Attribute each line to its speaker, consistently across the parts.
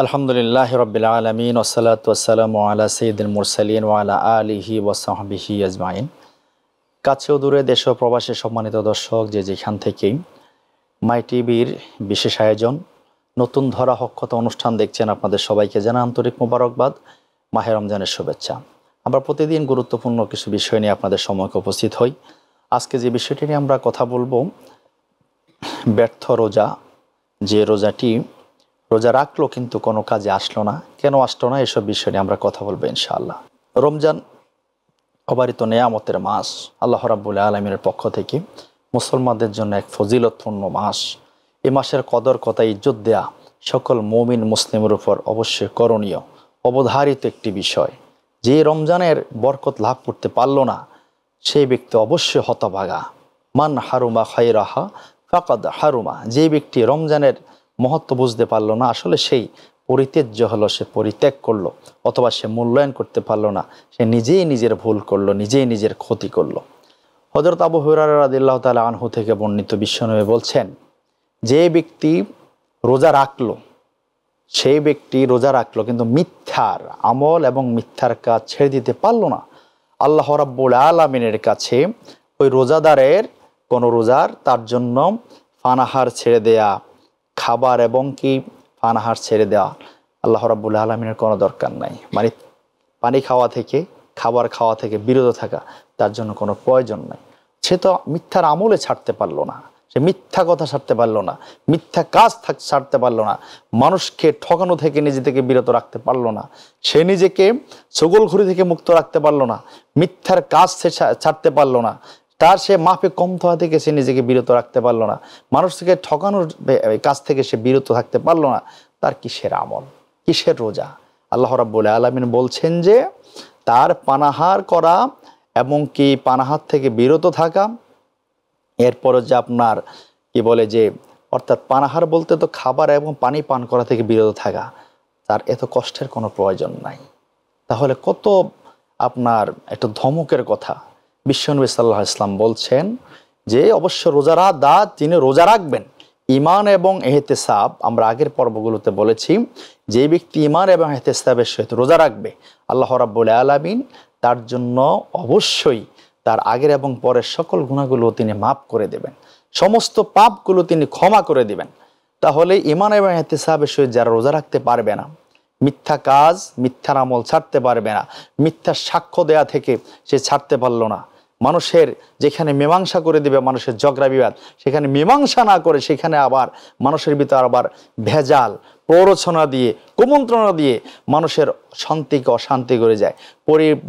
Speaker 1: আলহামদুলিল্লাহ রব্বিল আলামিন ওয়াসসালাতু ওয়াসসালামু আলা সাইয়্যিদিল মুরসালিন ওয়া আলা আলিহি ওয়া সাহবিহি আজমাইন। কাছে ও দূরে দেশ ও প্রবাসী সম্মানিত দর্শক, যে যেখান থেকেই মাই টিভির বিশেষ আয়োজন নতুন ধরা হক্ষতা অনুষ্ঠান দেখছেন, আপনাদের সবাইকে জানা আন্তরিক মোবারকবাদ, মাহে রমজানের শুভেচ্ছা। আমরা প্রতিদিন গুরুত্বপূর্ণ কিছু বিষয় নিয়ে আপনাদের সম্মুখে উপস্থিত হই। আজকে যে বিষয়টি নিয়ে আমরা কথা বলবো, ব্যর্থ রোজা। যে রোজাটি রোজা রাখলো কিন্তু কোনো কাজে আসলো না, কেন আসলো না, এসব বিষয় নিয়ে আমরা কথা বলবো ইনশাআল্লাহ। রমজান অবারিত নেয়ামতের মাস, আল্লাহ রাব্বুল আলামিনের পক্ষ থেকে মুসলমানদের জন্য এক ফজিলতপূর্ণ মাস। এই মাসের কদর কথা ইজ্জত দেয়া সকল মুমিন মুসলিমের উপর অবশ্যই করণীয়, অবধারিত একটি বিষয়। যে রমজানের বরকত লাভ করতে পারল না, সেই ব্যক্তি অবশ্যই হতভাগা। মান হারুমা খায়রাহা ফাকাদ হারুমা। যে ব্যক্তি রমজানের মহত্ব বুঝতে পারলো না, আসলে সেই পরিত্যাজ্য হলো, সে পরিত্যাগ করলো, অথবা সে মূল্যায়ন করতে পারলো না, সে নিজেই নিজের ভুল করলো, নিজেই নিজের ক্ষতি করলো। হযরত আবু হুরায়রা রাদিয়াল্লাহু তাআলা আনহু থেকে বর্ণিত, বিশ্বনবী বলছেন, যে ব্যক্তি রোজা রাখলো, সেই ব্যক্তি রোজা রাখলো কিন্তু মিথ্যার আমল এবং মিথ্যার কাজ ছেড়ে দিতে পারলো না, আল্লাহ রাব্বুল আলামিনের কাছে ওই রোজাদারের কোনো রোজার তার জন্য পানাহার ছেড়ে দেয়া, খাবার এবং কি পানাহার ছেড়ে দেওয়া আল্লাহ রাব্বুল আলামিনের কোনো দরকার নাই। মানে পানি খাওয়া থেকে, খাবার খাওয়া থেকে বিরত থাকা তার জন্য কোনো প্রয়োজন নাই। সে তো মিথ্যার আমলে ছাড়তে পারলো না, সে মিথ্যা কথা ছাড়তে পারলো না, মিথ্যা কাজ ছাড়তে পারলো না, মানুষকে ঠকানো থেকে নিজে থেকে বিরত রাখতে পারলো না, সে নিজেকে চগলখুরি থেকে মুক্ত রাখতে পারলো না, মিথ্যার কাজ সে ছাড়তে পারলো না, তার সে মাপে কম থাকা থেকে সে নিজেকে বিরত রাখতে পারলো না, মানুষ থেকে ঠকানোর কাজ থেকে সে বিরত থাকতে পারলো না। তার কিসের আমল, কিসের রোজা? আল্লাহ রাব্বুল আলামিন বলছেন যে তার পানাহার করা এবং কি পানাহার থেকে বিরত থাকা, এরপরে যে আপনার কি বলে যে, অর্থাৎ পানাহার বলতে তো খাবার এবং পানি পান করা থেকে বিরত থাকা, তার এত কষ্টের কোনো প্রয়োজন নাই। তাহলে কত আপনার একটা ধমকের কথা। বিশ্বনবী সাল্লাল্লাহু আলাইহি ওয়াসাল্লাম বলছেন যে অবশ্য রোজারা যিনি রোজা রাখবেন ঈমান এবং ইহতিসাব, আমরা আগের পর্বগুলোতে বলেছি, যে ব্যক্তি ঈমান এবং ইহতিসাবের সহিত রোজা রাখবে, আল্লাহ রাব্বুল আলামিন তার জন্য অবশ্যই তার আগের এবং পরের সকল গুনাহগুলো তিনি মাফ করে দেবেন, সমস্ত পাপগুলো তিনি ক্ষমা করে দিবেন। তাহলে ঈমান এবং ইহতিসাবের সহিত যারা রোজা রাখতে পারবে না, মিথ্যা কাজ মিথ্যার আমল ছাড়তে পারবে না, মিথ্যা সাক্ষ্য দেয়া থেকে সে ছাড়তে পারলো না, মানুষের যেখানে মীমাংসা করে দিবে, মানুষের ঝগড়া বিবাদ, সেখানে মীমাংসা না করে সেখানে আবার মানুষের ভিতর আবার ভেজাল প্ররোচনা দিয়ে, কুমন্ত্রণা দিয়ে মানুষের শান্তিকে অশান্তি করে যায়,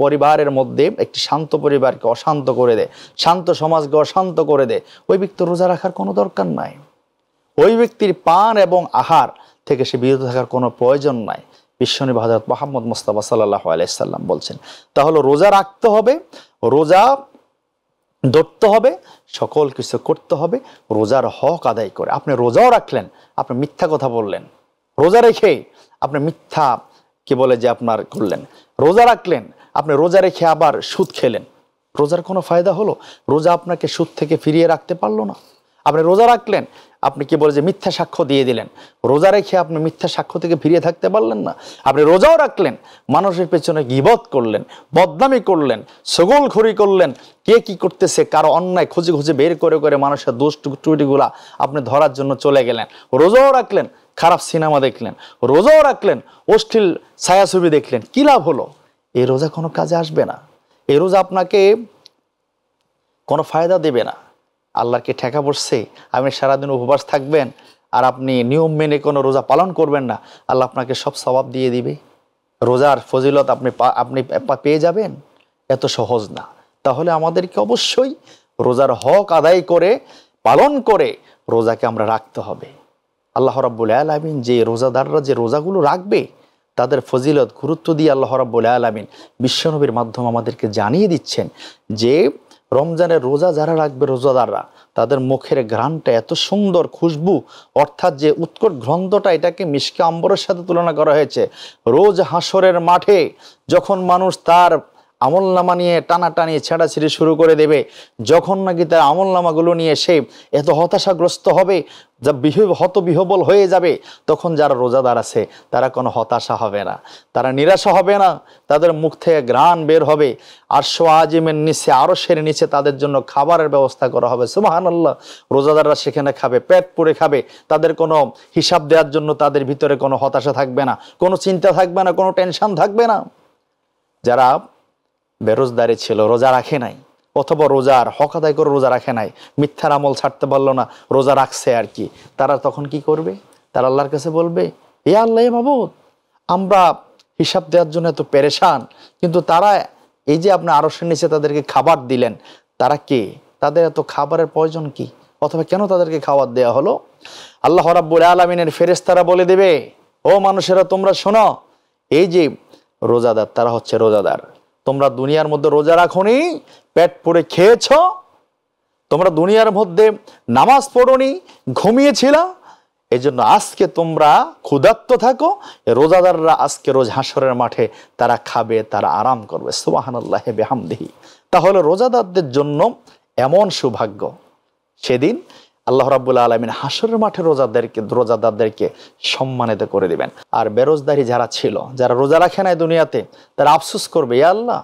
Speaker 1: পরিবারের মধ্যে একটি শান্ত পরিবারকে অশান্ত করে দেয়, শান্ত সমাজকে অশান্ত করে দেয়। ওই ব্যক্তি রোজা রাখার কোনো দরকার নাই, ওই ব্যক্তির পান এবং আহার থেকে সে বিরত থাকার কোনো প্রয়োজন নাই। বিশ্বনবী হযরত মুহাম্মদ মুস্তাফা সাল্লাল্লাহু আলাইহি সাল্লাম বলছেন, তাহলে রোজা রাখতে হবে, রোজা ধরতে হবে, সকল কিছু করতে হবে রোজার হক আদায় করে। আপনি রোজাও রাখলেন, আপনি মিথ্যা কথা বললেন, রোজা রেখে আপনি মিথ্যা কি বলে যে আপনার করলেন, রোজা রাখলেন, আপনি রোজা রেখে আবার সুদ খেলেন, রোজার কোনো ফায়দা হলো? রোজা আপনাকে সুদ থেকে ফিরিয়ে রাখতে পারলো না। আপনি রোজা রাখলেন, আপনি কি বলে যে মিথ্যা সাক্ষ্য দিয়ে দিলেন, রোজা রেখে আপনি মিথ্যা সাক্ষ্য থেকে ফিরিয়ে থাকতে পারলেন না। আপনি রোজাও রাখলেন, মানুষের পেছনে গীবত করলেন, বদনামি করলেন, ছগলখড়ি করলেন, কে কি করতেছে কারো অন্যায় খুঁজে খুঁজে বের করে করে মানুষের দোষ ত্রুটিগুলা আপনি ধরার জন্য চলে গেলেন। রোজাও রাখলেন, খারাপ সিনেমা দেখলেন, রোজাও রাখলেন, অশ্লীল ছায়াছবি দেখলেন, কি লাভ হলো? এই রোজা কোনো কাজে আসবে না, এই রোজা আপনাকে কোনো ফায়দা দেবে না। আল্লাহকে ঠেকা পড়ছে, আপনি সারাদিন উপবাস থাকবেন আর আপনি নিয়ম মেনে কোনো রোজা পালন করবেন না, আল্লাহ আপনাকে সব সওয়াব দিয়ে দিবে, রোজার ফজিলত আপনি পেয়ে যাবেন? এত সহজ না। তাহলে আমাদেরকে অবশ্যই রোজার হক আদায় করে পালন করে রোজাকে আমরা রাখতে হবে। আল্লাহ রাব্বুল আলামিন যে রোজাদাররা যে রোজাগুলো রাখবে তাদের ফজিলত গুরুত্ব দিয়ে আল্লাহ রাব্বুল আলামিন বিশ্বনবীর মাধ্যমে আমাদেরকে জানিয়ে দিচ্ছেন যে রমজানের রোজা যারা রাখবে, রোজাদাররা, তাদের মুখের ঘ্রাণটা এত সুন্দর, খুশবু, অর্থাৎ যে উৎকট গন্ধটা, এটাকে মিশকে আম্বরের সাথে তুলনা করা হয়েছে। রোজ হাসরের মাঠে যখন মানুষ তার আমলনামা নিয়ে টানাটানি ছেঁড়াছিঁড়ি শুরু করে দেবে। যখন নাকি তার আমলনামাগুলো নিয়ে সে এত হতাশাগ্রস্ত হবে, যা হতবিহবল হয়ে যাবে, তখন যারা রোজাদার আছে তারা কোনো হতাশা হবে না, তারা নিরাশা হবে না, তাদের মুখ থেকে ঘ্রাণ বের হবে। আরশ আজিমের নিচে, আরশের নিচে তাদের জন্য খাবারের ব্যবস্থা করা হবে। সুবহানাল্লাহ। রোজাদাররা সেখানে খাবে, পেট পুরে খাবে। তাদের কোনো হিসাব দেওয়ার জন্য তাদের ভিতরে কোনো হতাশা থাকবে না, কোনো চিন্তা থাকবে না, কোনো টেনশন থাকবে না। যারা বেরোজদারি ছিল, রোজা রাখে নাই, অথবা রোজার হক আদায় করে রোজা রাখে নাই, মিথ্যার আমল ছাড়তে পারলো না, রোজা রাখছে আর কি, তারা তখন কি করবে? তারা আল্লাহর কাছে বলবে, হে আল্লাহ, হে মাবুদ, আমরা হিসাব দেওয়ার জন্য এত পেরেশান, কিন্তু তারা এই যে আপনি আরশের নিচে তাদেরকে খাবার দিলেন, তারা কে? তাদের এত খাবারের প্রয়োজন কি? অথবা কেন তাদেরকে খাবার দেওয়া হলো? আল্লাহ রাব্বুল আলামিনের ফেরেশতারা বলে দেবে, ও মানুষেরা, তোমরা শোনো, এই যে রোজাদার, তারা হচ্ছে রোজাদার। তোমরা দুনিয়ার মধ্যে রোজা রাখোনি, পেট পুরে খেয়েছ, তোমরা দুনিয়ার মধ্যে নামাজ পড়োনি, ঘুমিয়েছিলা, এই জন্য আজকে তোমরা ক্ষুধার্ত থাকো। রোজাদাররা আজকে রোজ হাসরের মাঠে তারা খাবে, তারা আরাম করবে। সুবহানাল্লাহি বিহামদিহি। তাহলে রোজাদারদের জন্য এমন সৌভাগ্য, সেদিন আল্লাহ রাব্বুল আলামিন হাসরের মাঠে রোজাদারদেরকে সম্মানিত করে দিবেন। আর বেরোজদারি যারা ছিল, যারা রোজা রাখে নাই দুনিয়াতে, তারা আফসোস করবে, ইয়া আল্লাহ,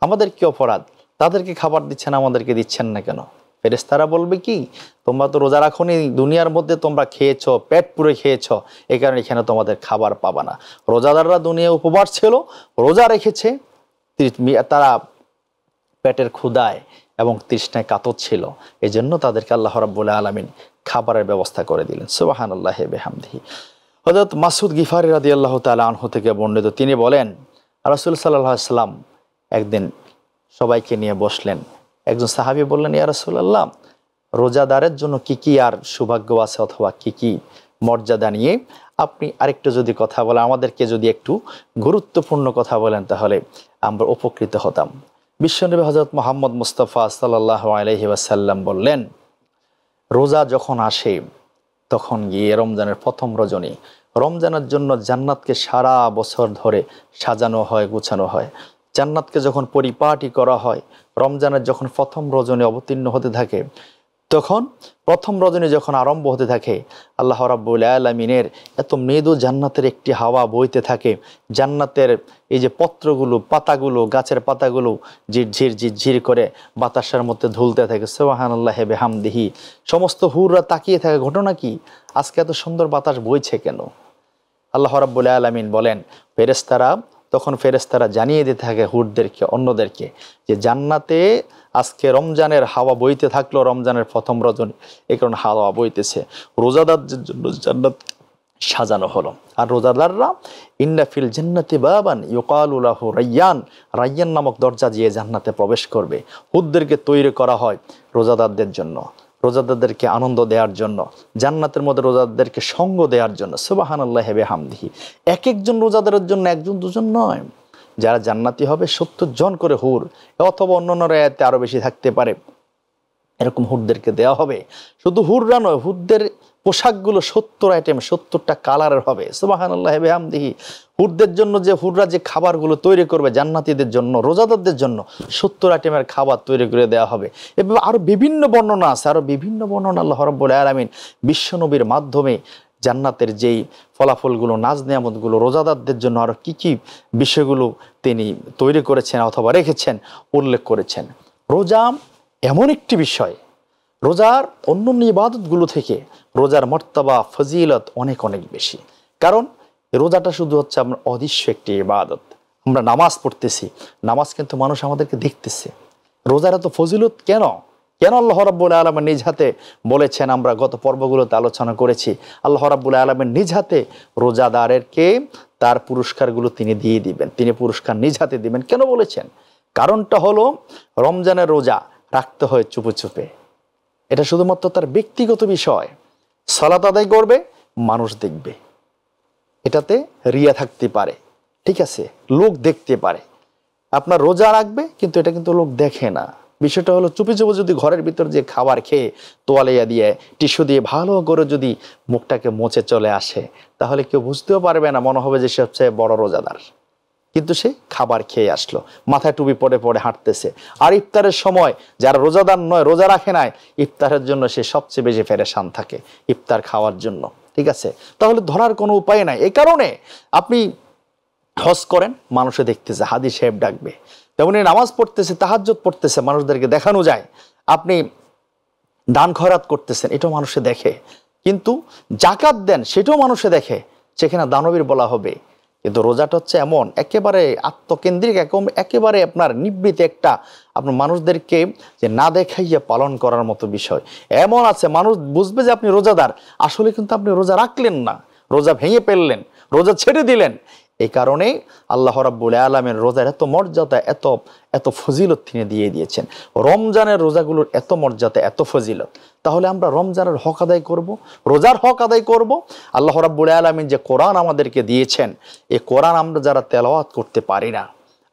Speaker 1: আমাদের কি অপরাধ, তাদেরকে খাবার দিচ্ছেন, আমাদেরকে দিচ্ছেন না কেন? ফেরেশতারা বলবে কি, তোমরা তো রোজা রাখোনি, দুনিয়ার মধ্যে তোমরা খেয়েছো, পেট পুরে খেয়েছো, এই কারণে এখানে তোমাদের খাবার পাবা না। রোজাদাররা দুনিয়া উপবাস ছিল, রোজা রেখেছে, তারা পেটের ক্ষুধায় এবং তৃষ্ণায় কাতর ছিল, এই জন্য তাদেরকে আল্লাহ রাব্বুল আলামিন খাবারের ব্যবস্থা করে দিলেন। সুবহানাল্লাহি বিহামদিহি। হযরত মাসউদ গিফারি রাদিয়াল্লাহু তাআলা আনহু থেকে বর্ণিত, তিনি বলেন, রাসূল সাল্লাল্লাহু আলাইহি সাল্লাম একদিন সবাইকে নিয়ে বসলেন। একজন সাহাবী বললেন, ইয়া রাসূলুল্লাহ, রোজাদারের জন্য কি কি আর সৌভাগ্য আছে, অথবা কি কি মর্যাদা নিয়ে আপনি আরেকটু যদি কথা বলেন, আমাদেরকে যদি একটু গুরুত্বপূর্ণ কথা বলেন, তাহলে আমরা উপকৃত হতাম। বিশ্বনবী হযরত মুহাম্মদ মুস্তাফা সাল্লাল্লাহু আলাইহি ওয়াসাল্লাম বললেন, রোজা যখন আসে তখন গিয়ে রমজানের প্রথম রজনী, রমজানের জন্য জান্নাতকে সারা বছর ধরে সাজানো হয়, গুছানো হয়। জান্নাতকে যখন পরিপাটি করা হয়, রমজানের যখন প্রথম রজনী অবতীর্ণ হতে থাকে, তখন প্রথম রজনী যখন আরম্ভ হতে থাকে, আল্লাহ রাব্বুল আলামিনের এত মৃদু জান্নাতের একটি হাওয়া বইতে থাকে। জান্নাতের এই যে পত্রগুলো, পাতাগুলো, গাছের পাতাগুলো ঝিরঝির ঝিরঝির করে বাতাসের মধ্যে ঝুলতে থাকে। সুবহানাল্লাহি বিহামদিহি। সমস্ত হুররা তাকিয়ে থাকে, ঘটনা কি, আজকে এত সুন্দর বাতাস বইছে কেন? আল্লাহ রাব্বুল আলামিন বলেন, ফেরেশতারা জানিয়ে দিতে থাকে হুরদেরকে, অন্যদেরকে, যে জান্নাতে আজকে রমজানের হাওয়া বইতে থাকলো, রমজানের প্রথম রজনী, এই কারণে হাওয়া বইতেছে। রোজাদারদের জন্য জান্নাত সাজানো হলো। আর রোজাদাররা, ইন্না ফিল জান্নাতি বাবান ইউকালু লাহু রায়্যান, রায়্যান নামক দরজা দিয়ে জান্নাতে প্রবেশ করবে। হুরদেরকে তৈরি করা হয় রোজাদারদের জন্য, রোজাদারদেরকে আনন্দ দেওয়ার জন্য, জান্নাতের মধ্যে রোজাদারদেরকে সঙ্গ দেওয়ার জন্য। সুবহানাল্লাহি বিহামদিহি। এক একজন রোজাদারের জন্য একজন দুজন নয়, যারা জান্নাতি হবে 70 জন করে হুর, অথবা অন্যান্য রায়াতে আরো বেশি থাকতে পারে, এরকম হুরদেরকে দেওয়া হবে। শুধু হুররা নয়, হুরদের পোশাকগুলো 70 আইটেম, 70টা কালারের হবে। সুবহানাল্লাহি বিহামদিহি। হুরদের জন্য যে হুররা যে খাবারগুলো তৈরি করবে জান্নাতীদের জন্য, রোজাদারদের জন্য 70 আইটেমের খাবার তৈরি করে দেওয়া হবে। এভাবে আরো বিভিন্ন বর্ণনা আছে, আরো বিভিন্ন বর্ণনা আল্লাহ রাব্বুল আলামিন বিশ্বনবীর মাধ্যমে জান্নাতের যেই ফলাফলগুলো, নাজ নিয়ামতগুলো, রোজাদারদের জন্য আরো কি কি বিষয়গুলো তিনি তৈরি করেছেন অথবা রেখেছেন, উল্লেখ করেছেন। রোজা এমন একটি বিষয়, রোজার অন্যান্য ইবাদতগুলো থেকে রোজার মর্তবা, ফজিলত অনেক অনেক বেশি। কারণ রোজাটা শুধু হচ্ছে আমরা অদৃশ্য একটি ইবাদত। আমরা নামাজ পড়তেছি, নামাজ কিন্তু মানুষ আমাদেরকে দেখতেছে। রোজার এত ফজিলত কেন? কেন আল্লাহ রাব্বুল আলামিন নিজ হাতে বলেছেন, আমরা গত পর্বগুলোতে আলোচনা করেছি, আল্লাহ রাব্বুল আলামিন নিজ হাতে রোজাদারেরকে তার পুরস্কারগুলো তিনি দিয়ে দিবেন, তিনি পুরস্কার নিজ হাতে দিবেন। কেন বলেছেন? কারণটা হলো, রমজানের রোজা রাখতে হয় চুপে চুপে। এটা শুধুমাত্র তার ব্যক্তিগত বিষয়। সালাত আদায় করবে, মানুষ দেখবে, এটাতে রিয়া থাকতে পারে, ঠিক আছে, লোক দেখতে পারে। আপনার রোজা রাখবে, কিন্তু এটা কিন্তু লোক দেখে না। বিষয়টা হলো, চুপি চুপি যদি ঘরের ভিতর যে খাবার খেয়ে তোয়ালিয়া দিয়ে, টিস্যু দিয়ে ভালো করে যদি মুখটাকে মুছে চলে আসে, তাহলে কেউ বুঝতেও পারবে না, মনে হবে যে সে সবচেয়ে বড় রোজাদার। কিন্তু সে খাবার খেয়ে আসলো, মাথায় টুপি পরে পরে হাঁটতেছে। আর ইফতারের সময় যারা রোজাদার নয়, রোজা রাখে নাই, ইফতারের জন্য সে সবচেয়ে বেশি পেরেশান থাকে ইফতার খাওয়ার জন্য। ঠিক আছে, তাহলে ধরার কোনো উপায় নাই। এই কারণে আপনি হজ করেন, মানুষে দেখতেছে, হাদি সাহেব ডাকবে। তেমনি নামাজ পড়তেছে, তাহাজ্জুদ পড়তেছে, মানুষদেরকে দেখানো যায়। আপনি দান খয়রাত করতেছেন, এটাও মানুষে দেখে। কিন্তু জাকাত দেন, সেটাও মানুষে দেখে, সেখানে দানবীর বলা হবে। কিন্তু রোজাটা হচ্ছে এমন একেবারে আত্মকেন্দ্রিক, একেবারে আপনার নিবৃত একটা, আপনার মানুষদেরকে যে না দেখাইয়া পালন করার মতো বিষয়। এমন আছে মানুষ বুঝবে যে আপনি রোজাদার, আসলে কিন্তু আপনি রোজা রাখলেন না, রোজা ভেঙে ফেললেন, রোজা ছেড়ে দিলেন। এই কারণে আল্লাহ রাব্বুল আলামিন রোজার এত মর্যাদা, এত এত ফজিলত তিনি দিয়ে দিয়েছেন। রমজানের রোজাগুলোর এত মর্যাদা, এত ফজিলত। তাহলে আমরা রমজানের হক আদায় করব, রোজার হক আদায় করব। আল্লাহ রাব্বুল আলামিন যে কোরআন আমাদেরকে দিয়েছেন, এই কোরআন আমরা যারা তেলাওয়াত করতে পারি না,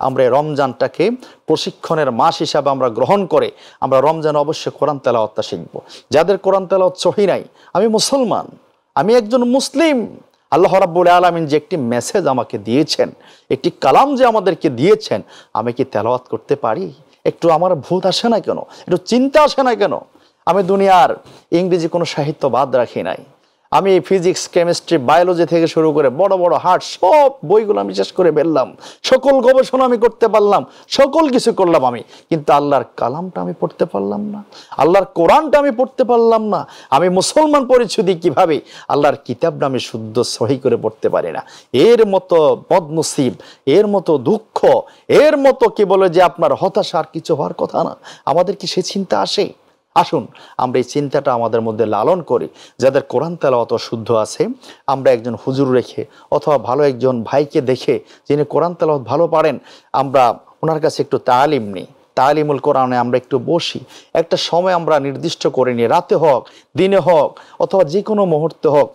Speaker 1: আমরা এই রমজানটাকে প্রশিক্ষণের মাস হিসাবে আমরা গ্রহণ করে আমরা রমজানে অবশ্যই কোরআন তেলাওয়াতটা শিখব। যাদের কোরআন তেলাওয়াত সহি নাই, আমি মুসলমান, আমি একজন মুসলিম, আল্লাহ রাব্বুল আলামিন যে একটি মেসেজ আমাকে দিয়েছেন, একটি কালাম যে আমাদেরকে দিয়েছেন, আমি কি তেলাওয়াত করতে পারি? একটু আমার ভূত আসে না কেন? একটু চিন্তা আসে না কেন? আমি দুনিয়ার ইংরেজি কোনো সাহিত্য বাদ রাখি নাই। আমি ফিজিক্স, কেমিস্ট্রি, বায়োলজি থেকে শুরু করে বড় বড় হার্ট সব বইগুলো আমি শেষ করে ফেললাম, সকল গবেষণা আমি করতে পারলাম, সকল কিছু করলাম আমি, কিন্তু আল্লাহর কালামটা আমি পড়তে পারলাম না, আল্লাহর কোরআনটা আমি পড়তে পারলাম না। আমি মুসলমান পরিচয় দিই কিভাবে? আল্লাহর কিতাবটা আমি শুদ্ধ সহি করে পড়তে পারি না। এর মতো বদনসিব, এর মতো দুঃখ, এর মতো কি বলে যে আপনার হতাশা আর কিছু হওয়ার কথা না। আমাদের কি সে চিন্তা আসে? আসুন আমরা এই চিন্তাটা আমাদের মধ্যে লালন করি। যাদের কোরআন তেলাওয়াত শুদ্ধ আছে, আমরা একজন হুজুর রেখে অথবা ভালো একজন ভাইকে দেখে যিনি কোরআন তেলাওয়াত ভালো পারেন, আমরা ওনার কাছে একটু তালিম নিই। তালিমুল কোরআনে আমরা একটু বসি, একটা সময় আমরা নির্দিষ্ট করে নিই, রাতে হোক, দিনে হোক, অথবা যে কোনো মুহূর্তে হোক,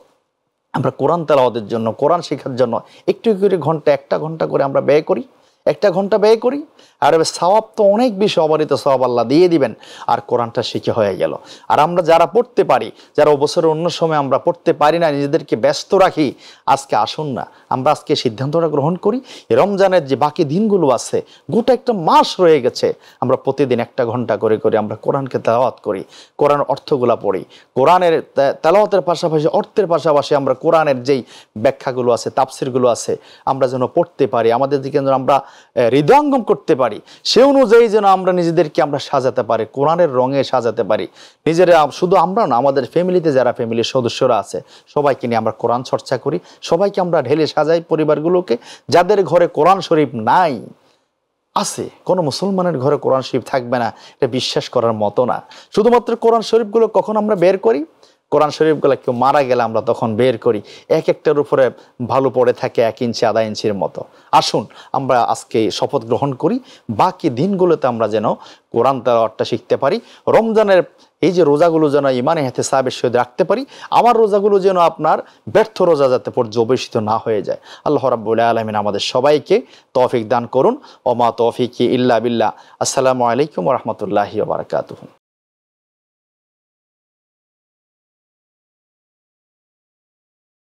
Speaker 1: আমরা কোরআন তেলাওয়াতের জন্য, কোরআন শেখার জন্য একটু করে ঘন্টা, একটা ঘন্টা করে আমরা ব্যয় করি, একটা ঘন্টা ব্যয় করি। আর সওয়াব তো অনেক বেশি, অবারিত সওয়াব আল্লাহ দিয়ে দিবেন। আর কোরআনটা শিখে হয়ে গেল। আর আমরা যারা পড়তে পারি, যারা বছরের অন্য সময় আমরা পড়তে পারি না, নিজেদেরকে ব্যস্ত রাখি, আজকে আসুন না আমরা আজকে সিদ্ধান্তটা গ্রহণ করি। রমজানের যে বাকি দিনগুলো আছে, গোটা একটা মাস রয়ে গেছে, আমরা প্রতিদিন একটা ঘন্টা করে করে আমরা কোরআনকে তেলাওয়াত করি, কোরআন অর্থগুলা পড়ি। কোরআনের তেলাওয়াতের পাশাপাশি, অর্থের পাশাপাশি আমরা কোরআনের যেই ব্যাখ্যাগুলো আছে, তাফসিরগুলো আছে, আমরা যেন পড়তে পারি, আমাদের দিকে যেন আমরা হৃদয়ঙ্গম করতে পারি, সে অনুযায়ী যেন আমরা নিজেদেরকে আমরা সাজাতে পারি, কোরআনের রঙে সাজাতে পারি নিজেরা। শুধু আমরা না, আমাদের ফ্যামিলিতে যারা ফ্যামিলির সদস্যরা আছে, সবাইকে নিয়ে আমরা কোরআন চর্চা করি, সবাইকে আমরা ঢেলে সাজাই পরিবারগুলোকে। যাদের ঘরে কোরআন শরীফ নাই, আছে কোনো মুসলমানের ঘরে কোরআন শরীফ থাকবে না, এটা বিশ্বাস করার মতো না। শুধুমাত্র কোরআন শরীফগুলো কখন আমরা বের করি? কোরআন শরীফগুলো কেউ মারা গেলে আমরা তখন বের করি, এক একটার উপরে ভালো পড়ে থাকে 1 ইঞ্চি, আধা ইঞ্চির মতো। আসুন আমরা আজকে শপথ গ্রহণ করি, বাকি দিনগুলোতে আমরা যেন কোরআন তেলাওয়াতটা শিখতে পারি। রমজানের এই যে রোজাগুলো যেন ইমানে ইহতিসাবের সহিত রাখতে পারি। আমার রোজাগুলো যেন আপনার ব্যর্থ রোজা যাতে পর্যবেসিত না হয়ে যায়। আল্লাহ রাব্বুল আলামিন আমাদের সবাইকে তৌফিক দান করুন। ওমা তৌফিকি ইল্লা বিল্লাহ। আসসালামু আলাইকুম ওয়া রাহমাতুল্লাহি ওয়া বারাকাতুহু।